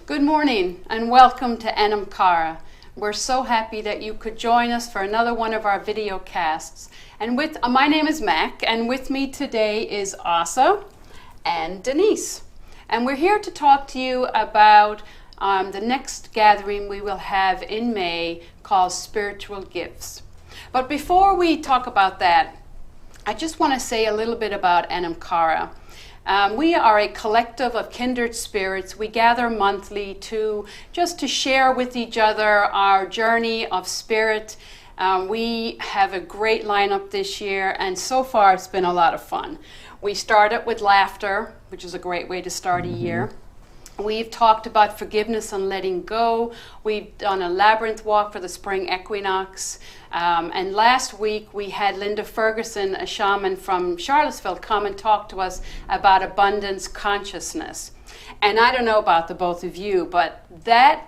Good morning and welcome to Anam Cara. We're so happy that you could join us for another one of our video casts. And my name is Mack, and with me today is Asa and Denise. And we're here to talk to you about the next gathering we will have in May called Spiritual Gifts. But before we talk about that, I just want to say a little bit about Anam Cara. We are a collective of kindred spirits. We gather monthly to share with each other our journey of spirit. We have a great lineup this year, and so far it's been a lot of fun. We started with laughter, which is a great way to start a year. We've talked about forgiveness and letting go. We've done a labyrinth walk for the spring equinox. And last week we had Linda Ferguson, a shaman from Charlottesville, come and talk to us about abundance consciousness. And I don't know about the both of you, but that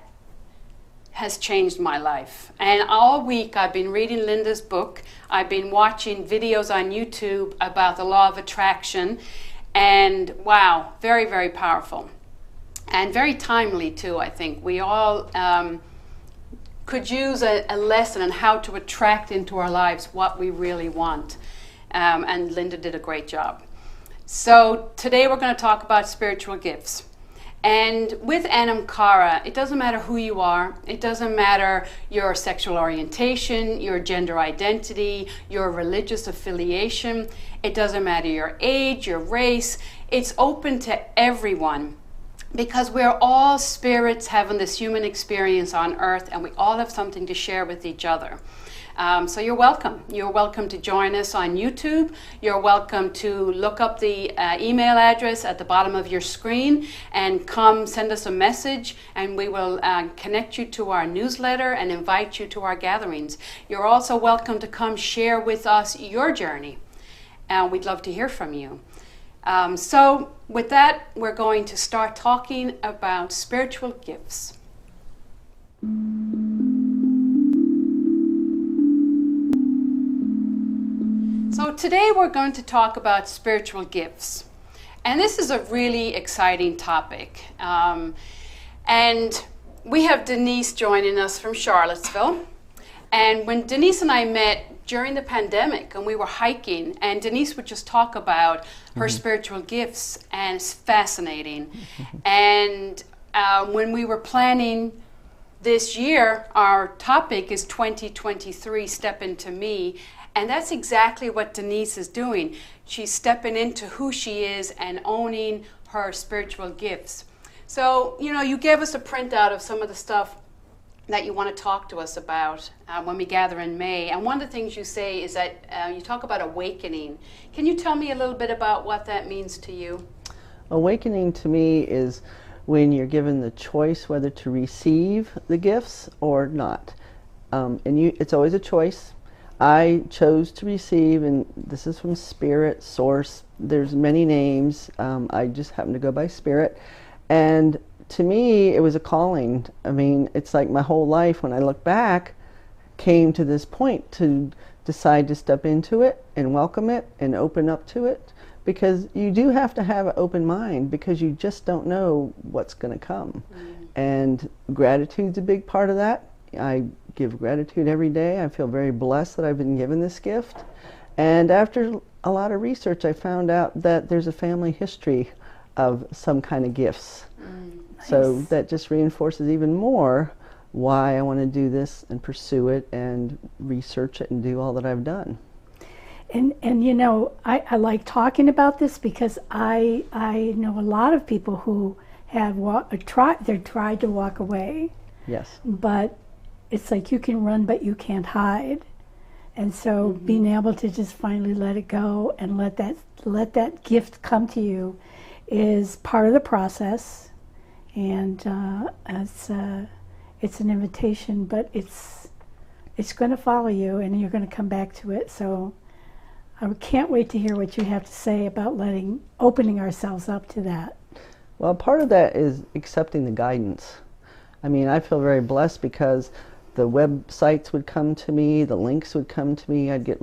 has changed my life. And all week I've been reading Linda's book. I've been watching videos on YouTube about the law of attraction. And wow, very, very powerful. And very timely too, I think. We all could use a lesson on how to attract into our lives what we really want. And Linda did a great job. So today we're going to talk about spiritual gifts. And with Anam Cara, it doesn't matter who you are. It doesn't matter your sexual orientation, your gender identity, your religious affiliation. It doesn't matter your age, your race. It's open to everyone. Because we're all spirits having this human experience on earth, and we all have something to share with each other. So you're welcome. You're welcome to join us on YouTube. You're welcome to look up the email address at the bottom of your screen and come send us a message, and we will connect you to our newsletter and invite you to our gatherings. You're also welcome to come share with us your journey, and we'd love to hear from you. So with that, we're going to start talking about spiritual gifts. So today we're going to talk about spiritual gifts. And this is a really exciting topic. And we have Denise joining us from Charlottesville. And when Denise and I met during the pandemic, and we were hiking, and Denise would just talk about her spiritual gifts, and it's fascinating. And when we were planning this year, our topic is 2023, Step Into Me, and that's exactly what Denise is doing. She's stepping into who she is and owning her spiritual gifts. So, you gave us a printout of some of the stuff that you want to talk to us about when we gather in May. And one of the things you say is that you talk about awakening. Can you tell me a little bit about what that means to you? Awakening to me is when you're given the choice whether to receive the gifts or not. It's always a choice. I chose to receive, and this is from Spirit, Source. There's many names. I just happen to go by Spirit. And to me, it was a calling. I mean, it's like my whole life, when I look back, came to this point to decide to step into it and welcome it and open up to it, because you do have to have an open mind, because you just don't know what's going to come. And gratitude's a big part of that. I give gratitude every day. I feel very blessed that I've been given this gift. And after a lot of research, I found out that there's a family history of some kind of gifts. So that just reinforces even more why I want to do this and pursue it and research it and do all that I've done. And I like talking about this, because I know a lot of people who have tried to walk away. Yes. But it's like you can run, but you can't hide. And so being able to just finally let it go and let that gift come to you is part of the process. And it's an invitation, but it's going to follow you, and you're going to come back to it. So I can't wait to hear what you have to say about opening ourselves up to that. Well, part of that is accepting the guidance. I mean, I feel very blessed because the websites would come to me, the links would come to me, I'd get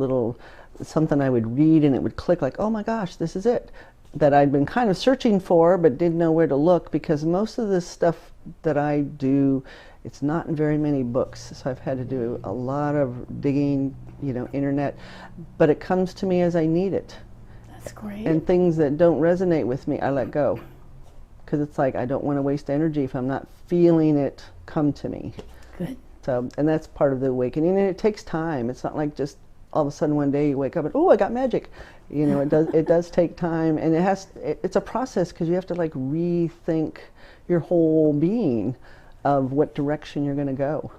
something I would read and it would click like, oh my gosh, this is it. That I'd been kind of searching for but didn't know where to look, because most of this stuff that I do, it's not in very many books, so I've had to do a lot of digging, internet, but it comes to me as I need it. That's great. And things that don't resonate with me, I let go. Because it's like, I don't want to waste energy if I'm not feeling it come to me. Good. So, and that's part of the awakening, and it takes time. It's not like just all of a sudden one day you wake up and, oh, I got magic. It does take time, and it's a process, because you have to like rethink your whole being of what direction you're going to go.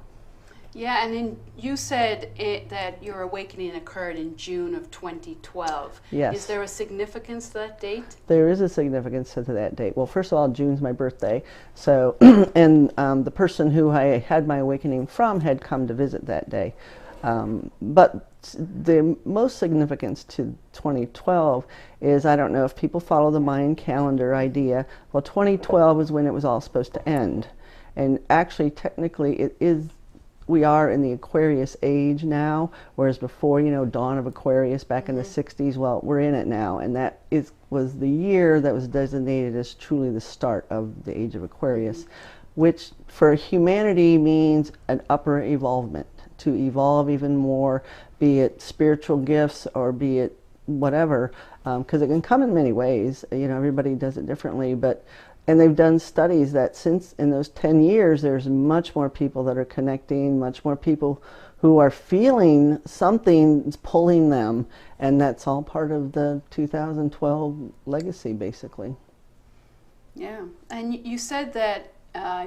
Yeah, and then you said that your awakening occurred in June of 2012. Yes. Is there a significance to that date? There is a significance to that date. Well, first of all, June's my birthday, so and the person who I had my awakening from had come to visit that day. But the most significance to 2012 is, I don't know if people follow the Mayan calendar idea. Well, 2012 is when it was all supposed to end, and actually, technically, we are in the Aquarius age now, whereas before, dawn of Aquarius back in the 60s, well, we're in it now, and that was the year that was designated as truly the start of the age of Aquarius, which for humanity means an upper evolvement, to evolve even more, be it spiritual gifts or be it whatever, because it can come in many ways. Everybody does it differently, and they've done studies that since in those 10 years, there's much more people that are connecting, much more people who are feeling something's pulling them, and that's all part of the 2012 legacy, basically. Yeah, and you said that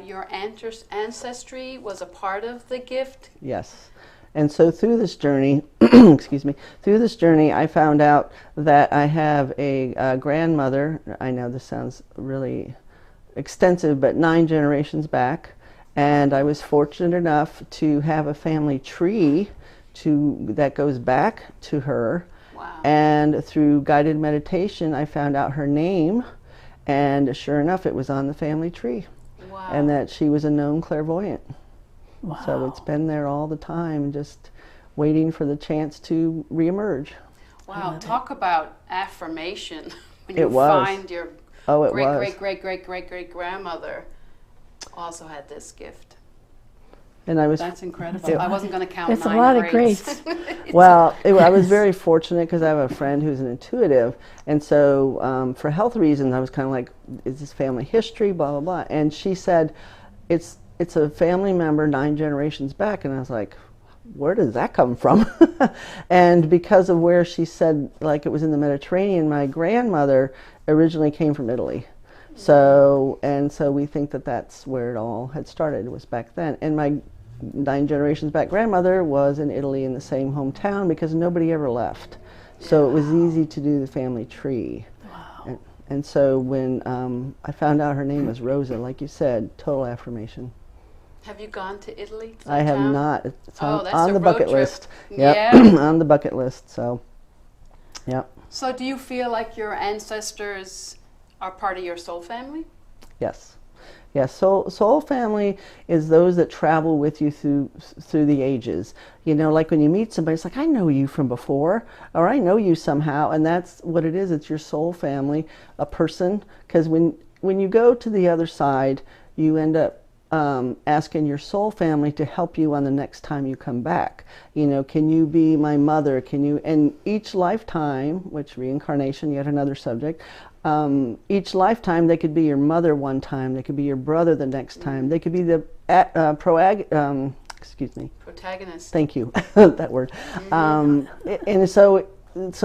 your ancestry was a part of the gift? Yes. And so through this journey, I found out that I have a grandmother. I know this sounds really extensive, but 9 generations back, and I was fortunate enough to have a family tree that goes back to her. Wow. And through guided meditation, I found out her name, and sure enough, it was on the family tree. Wow. And that she was a known clairvoyant. Wow. So it's been there all the time, just waiting for the chance to reemerge. Wow, talk about affirmation when It you was. find your Oh, it great, was. great, great, great, great, great grandmother also had this gift. And I was That's incredible. I wasn't going to count It's a 9 lot of greats. well, I was very fortunate because I have a friend who's an intuitive, and so for health reasons, I was kind of like, is this family history, blah, blah, blah. And she said, it's a family member 9 generations back, and I was like, where does that come from? And because of where she said, like it was in the Mediterranean, my grandmother originally came from Italy. So we think that that's where it all had started, was back then. And my 9 generations back grandmother was in Italy in the same hometown because nobody ever left. So it was easy to do the family tree. Wow. And so when I found out her name was Rosa, like you said, total affirmation. Have you gone to Italy? I have sometime? not. It's Oh, that's on a the road bucket trip. list. Yep. Yeah. On the bucket list. So, yep. So do you feel like your ancestors are part of your soul family? Yes. Yes. Soul family is those that travel with you through the ages. Like when you meet somebody, it's like, I know you from before, or I know you somehow, and that's what it is. It's your soul family, a person. Because when you go to the other side, you end up asking your soul family to help you on the next time you come back. Can you be my mother? And each lifetime, which reincarnation, yet another subject, each lifetime they could be your mother one time, they could be your brother the next time, they could be the Protagonist. Thank you, that word. And so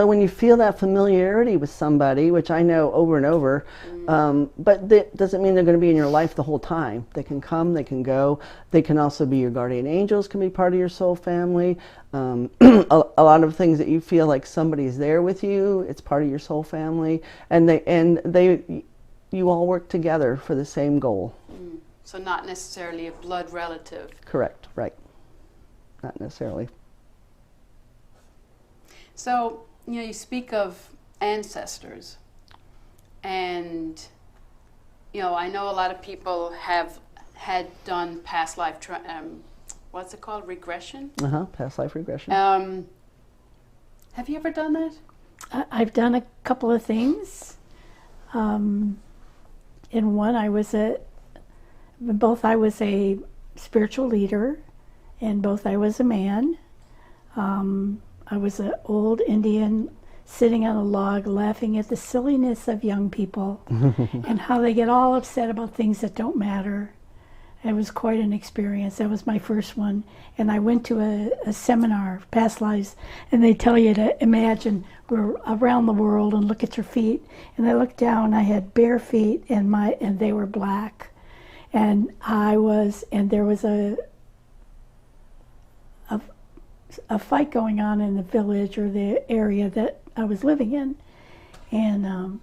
when you feel that familiarity with somebody, which I know over and over, but that doesn't mean they're going to be in your life the whole time. They can come, they can go. They can also be your guardian angels, can be part of your soul family. A lot of things that you feel like somebody's there with you, it's part of your soul family, and you all work together for the same goal. So not necessarily a blood relative. Correct, right. Not necessarily. So, you speak of ancestors, and, I know a lot of people had done past life, what's it called, regression? Past life regression. Have you ever done that? I've done a couple of things. In one, I was both I was a spiritual leader, and both I was a man. I was an old Indian sitting on a log laughing at the silliness of young people and how they get all upset about things that don't matter. It was quite an experience. That was my first one. And I went to a seminar, Past Lives, and they tell you to imagine we're around the world and look at your feet. And I looked down, I had bare feet, and they were black. And there was a fight going on in the village or the area that I was living in. And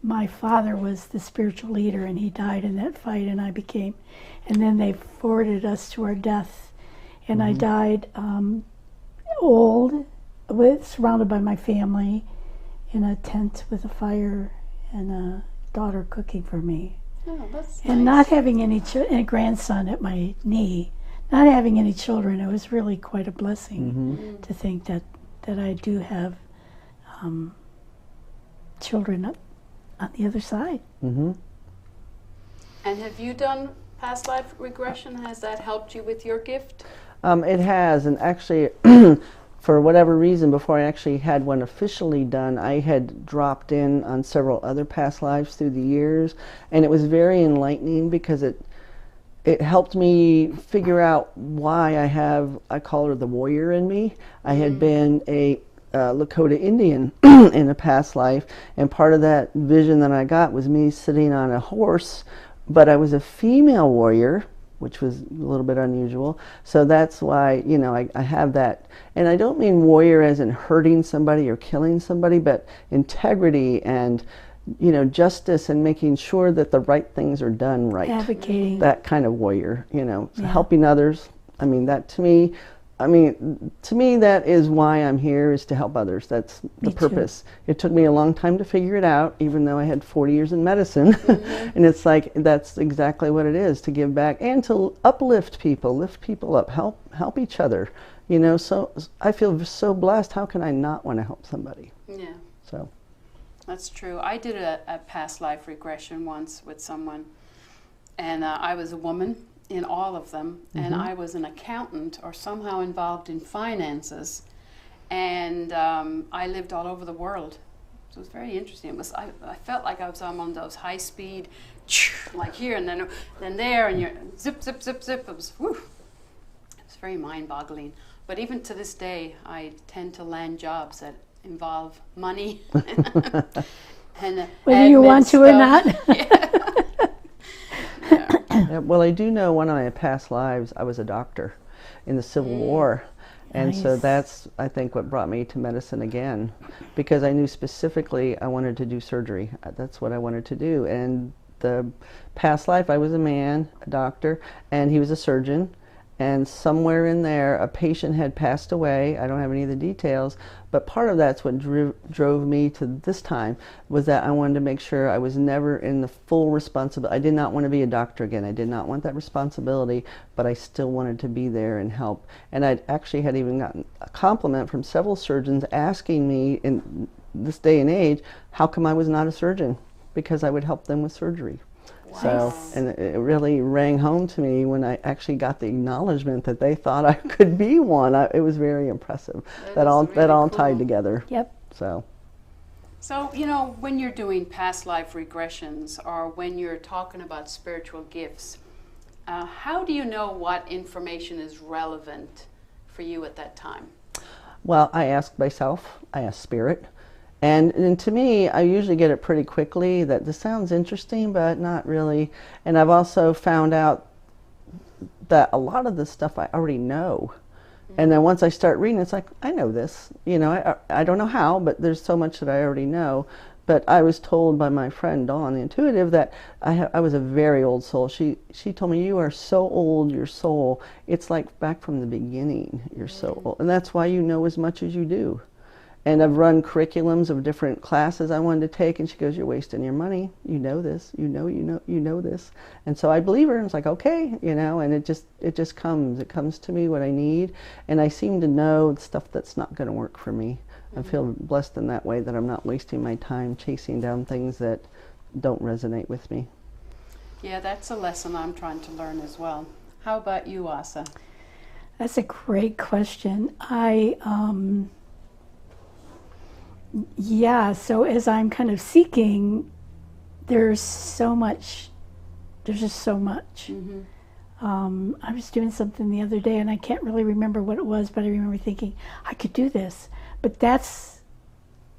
my father was the spiritual leader, and he died in that fight, and and then they forwarded us to our death. And I died old, surrounded by my family, in a tent with a fire and a daughter cooking for me. Oh, that's And nice. not having any and a grandson at my knee, not having any children. It was really quite a blessing to think that I do have children on the other side. Mm-hmm. And have you done past life regression? Has that helped you with your gift? It has, and actually, for whatever reason, before I actually had one officially done, I had dropped in on several other past lives through the years, and it was very enlightening because it helped me figure out why I call her the warrior in me. I had been a Lakota Indian in a past life, and part of that vision that I got was me sitting on a horse, but I was a female warrior, which was a little bit unusual. So that's why, I have that. And I don't mean warrior as in hurting somebody or killing somebody, but integrity and, justice and making sure that the right things are done right. Advocating. That kind of warrior, helping others. That to me, that is why I'm here, is to help others. That's the purpose. It took me a long time to figure it out, even though I had 40 years in medicine. And it's like, that's exactly what it is, to give back and to uplift people, lift people up, help each other. So I feel so blessed. How can I not want to help somebody? Yeah. So. That's true. I did a past life regression once with someone, and I was a woman in all of them, and I was an accountant or somehow involved in finances, and I lived all over the world. So it was very interesting. I felt like I was on one of those high speed, like here and then there, and you're zip, zip, zip, zip. It was very mind-boggling. But even to this day, I tend to land jobs that involve money and whether you want to or not. Yeah, well, I do know one of my past lives, I was a doctor in the Civil War. And so that's, I think, what brought me to medicine again, because I knew specifically I wanted to do surgery. That's what I wanted to do. And the past life, I was a man, a doctor, and he was a surgeon. And somewhere in there, a patient had passed away. I don't have any of the details, but part of that's what drove me to this time, was that I wanted to make sure I was never in the full responsibility. I did not want to be a doctor again. I did not want that responsibility, but I still wanted to be there and help. And I actually had even gotten a compliment from several surgeons asking me in this day and age, how come I was not a surgeon? Because I would help them with surgery. So, and it really rang home to me when I actually got the acknowledgement that they thought I could be one. It was very impressive. That all cool. tied together. Yep. So, when you're doing past life regressions or when you're talking about spiritual gifts, how do you know what information is relevant for you at that time? well, I ask myself, I ask Spirit. And to me, I usually get it pretty quickly that this sounds interesting, but not really. And I've also found out that a lot of this stuff I already know. And then once I start reading, it's like, I know this. I don't know how, but there's so much that I already know. But I was told by my friend Dawn, the intuitive, that I was a very old soul. She told me, you are so old, your soul. It's like back from the beginning, you're so old. And that's why you know as much as you do. And I've run curriculums of different classes I wanted to take, and she goes, you're wasting your money. You know this. You know this. And so I believe her, and it's like, okay, and it just comes. It comes to me what I need, and I seem to know stuff that's not going to work for me. I feel blessed in that way, that I'm not wasting my time chasing down things that don't resonate with me. Yeah, that's a lesson I'm trying to learn as well. How about you, Asa? That's a great question. Yeah, so as I'm kind of seeking, there's so much, there's just so much. I was doing something the other day and I can't really remember what it was, but I remember thinking, I could do this, but that's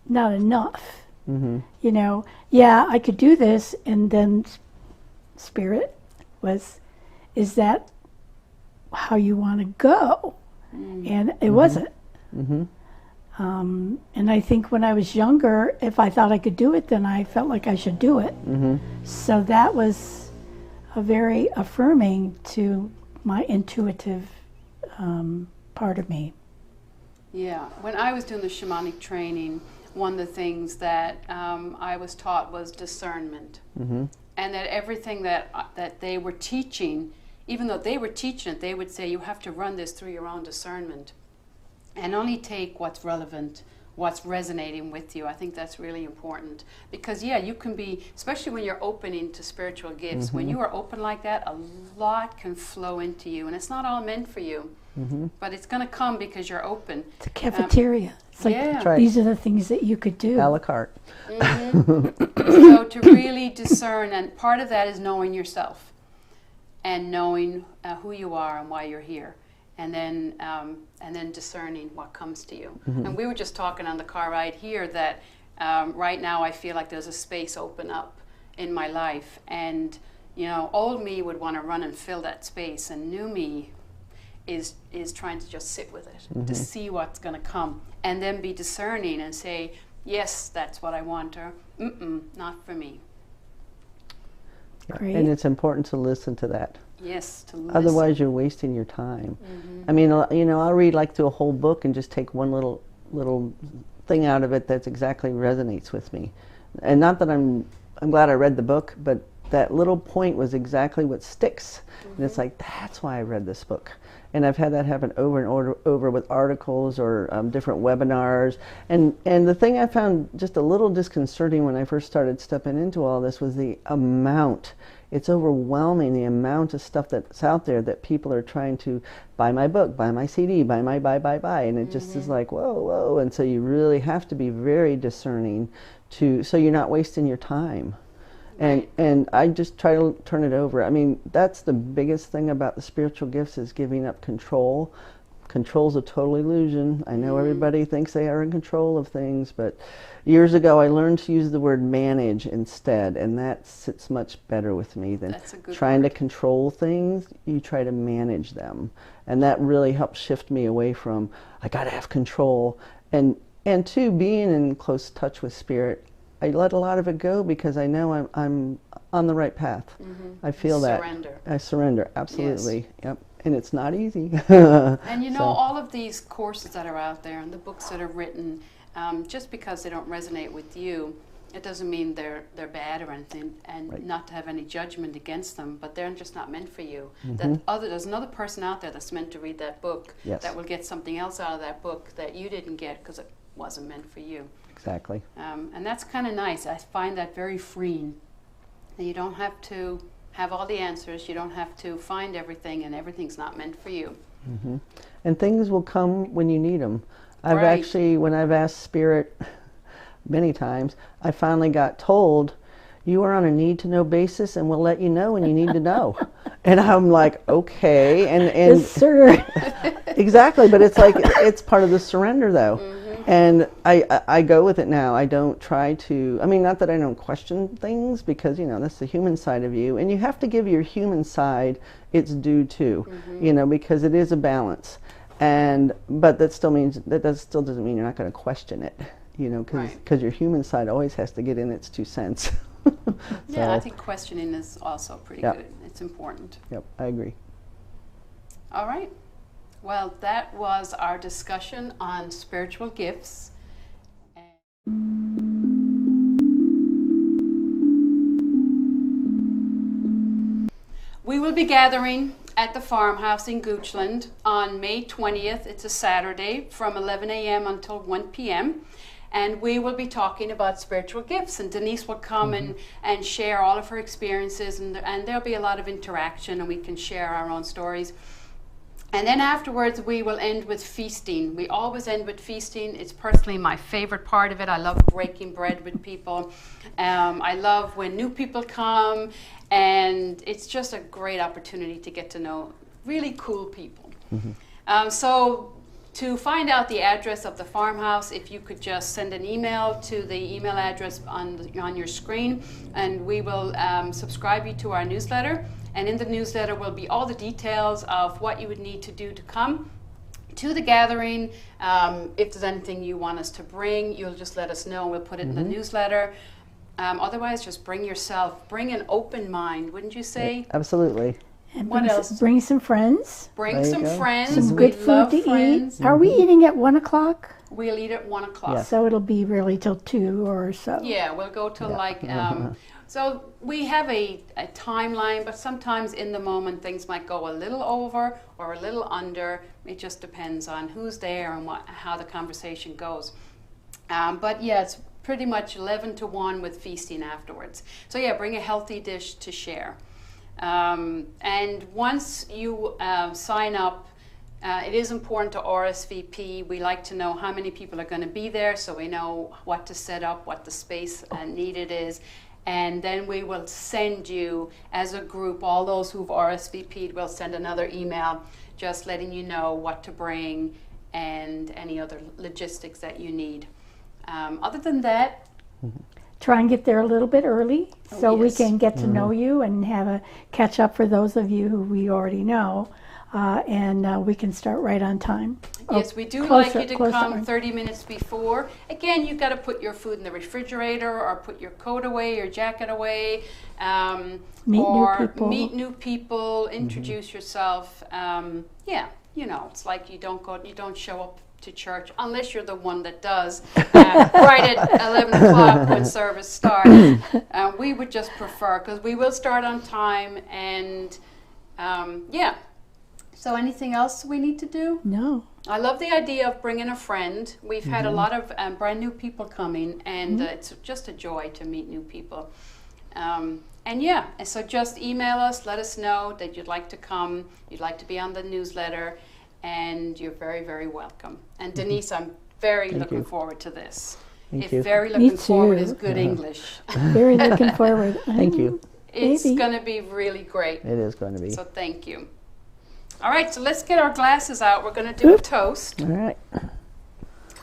not enough. You know, yeah, I could do this, and then Spirit was, is that how you want to go? And it wasn't. And I think when I was younger, if I thought I could do it, then I felt like I should do it. So that was a very affirming to my intuitive part of me. Yeah, when I was doing the shamanic training, one of the things that I was taught was discernment. And that everything that they were teaching, even though they were teaching it, they would say you have to run this through your own discernment and only take what's relevant, what's resonating with you. I think that's really important because, yeah, you can be, especially when you're opening to spiritual gifts, when you are open like that, a lot can flow into you, and it's not all meant for you, but it's going to come because you're open. It's a cafeteria. It's like, yeah. That's right. these are the things that you could do. A la carte. So to really discern, and part of that is knowing yourself and knowing who you are and why you're here, and then discerning what comes to you. And we were just talking on the car ride here that right now I feel like there's a space open up in my life, and you know, old me would want to run and fill that space, and new me is trying to just sit with it, to see what's going to come, and then be discerning and say, yes, that's what I want, or not for me. Great. And it's important to listen to that. Yes, to listen. Otherwise, you're wasting your time. I mean, you know, I'll read like through a whole book and just take one little thing out of it that's exactly resonates with me. And not that I'm glad I read the book, but that little point was exactly what sticks. And it's like, that's why I read this book. And I've had that happen over and over with articles or different webinars. And the thing I found just a little disconcerting when I first started stepping into all this was the amount. It's overwhelming, the amount of stuff that's out there that people are trying to buy my book, buy my CD, buy my buy. And it just is like, whoa. And so you really have to be very discerning so you're not wasting your time. And I just try to turn it over. I mean, that's the biggest thing about the spiritual gifts is giving up control. Control's a total illusion. I know everybody thinks they are in control of things, but years ago I learned to use the word manage instead, and that sits much better with me than trying to control things. You try to manage them, and that really helps shift me away from, I gotta have control. And two, being in close touch with spirit, I let a lot of it go because I know I'm on the right path. I feel that. Surrender. I surrender, absolutely. Yes. Yep. And it's not easy. And you know, all of these courses that are out there and the books that are written, just because they don't resonate with you, it doesn't mean they're bad or anything, and not to have any judgment against them, but they're just not meant for you. There's another person out there that's meant to read that book that will get something else out of that book that you didn't get because it wasn't meant for you. Exactly. And that's kind of nice. I find that very freeing. And you don't have to have all the answers. You don't have to find everything, and everything's not meant for you. And things will come when you need them. I've actually, when I've asked Spirit many times, I finally got told, you are on a need-to-know basis, and we'll let you know when you need to know. And I'm like, okay. And Yes, sir. Exactly, but it's like, it's part of the surrender, though. And I go with it now. I don't try to, I mean, not that I don't question things, because, you know, that's the human side of you. And you have to give your human side its due too, you know, because it is a balance. But that still means, still doesn't mean you're not going to question it, you know, because your human side always has to get in its 2 cents. Yeah, I think questioning is also pretty good. It's important. Yep, I agree. All right. Well, that was our discussion on spiritual gifts. We will be gathering at the farmhouse in Goochland on May 20th. It's a Saturday from 11 a.m. until 1 p.m. and we will be talking about spiritual gifts. And Denise will come and share all of her experiences, and there'll be a lot of interaction, and we can share our own stories. And then afterwards, we will end with feasting. We always end with feasting. It's personally my favorite part of it. I love breaking bread with people. I love when new people come, and it's just a great opportunity to get to know really cool people. So to find out the address of the farmhouse, if you could just send an email to the email address on your screen, and we will subscribe you to our newsletter. And in the newsletter will be all the details of what you would need to do to come to the gathering. If there's anything you want us to bring, you'll just let us know. We'll put it in the newsletter. Otherwise, just bring yourself. Bring an open mind, wouldn't you say? Absolutely. And What else? Bring some friends, Bring There you some go. friends. some We good food love to friends. eat. Are we eating at 1 o'clock? We'll eat at 1 o'clock. Yes. So it'll be really till 2 or so. Yeah, we'll go till like, so we have a timeline, but sometimes in the moment things might go a little over or a little under. It just depends on who's there and how the conversation goes. But yeah, it's pretty much 11 to 1 with feasting afterwards. So yeah, bring a healthy dish to share. And once you sign up, it is important to RSVP. We like to know how many people are going to be there, so we know what to set up, what the space needed is. And then we will send you, as a group, all those who've RSVP'd, we'll send another email just letting you know what to bring and any other logistics that you need. Other than that, Try and get there a little bit early so we yes. can get to know you and have a catch up for those of you who we already know. And we can start right on time. yes, we do closer- like you to closer come on. 30 minutes before. Again, you've got to put your food in the refrigerator or put your coat away, your jacket away. Meet new or people. meet new people, introduce yourself. Yeah, you know, it's like you don't show up to church unless you're the one that does right at 11 o'clock when service starts. We would just prefer, because we will start on time, and yeah. So anything else we need to do? No. I love the idea of bringing a friend. We've had a lot of brand new people coming, and it's just a joy to meet new people. And yeah, and so just email us, let us know that you'd like to come, you'd like to be on the newsletter, and you're very, very welcome. And Denise, I'm very looking forward to this. Thank you. Very looking forward too. is good English. Very looking forward. Thank you. It's Maybe. going to be really great. It is going to be. So thank you. All right, so let's get our glasses out. We're going to do a toast. All right.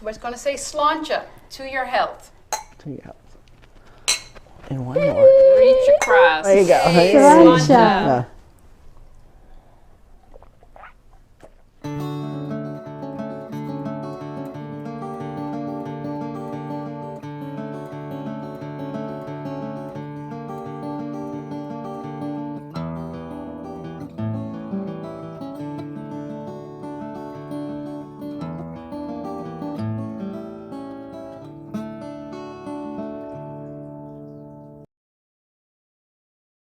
We're going to say sláinte, to your health. So you got- And one more. Reach across. There you go. Hey, Hey. Sláinte. sláinte.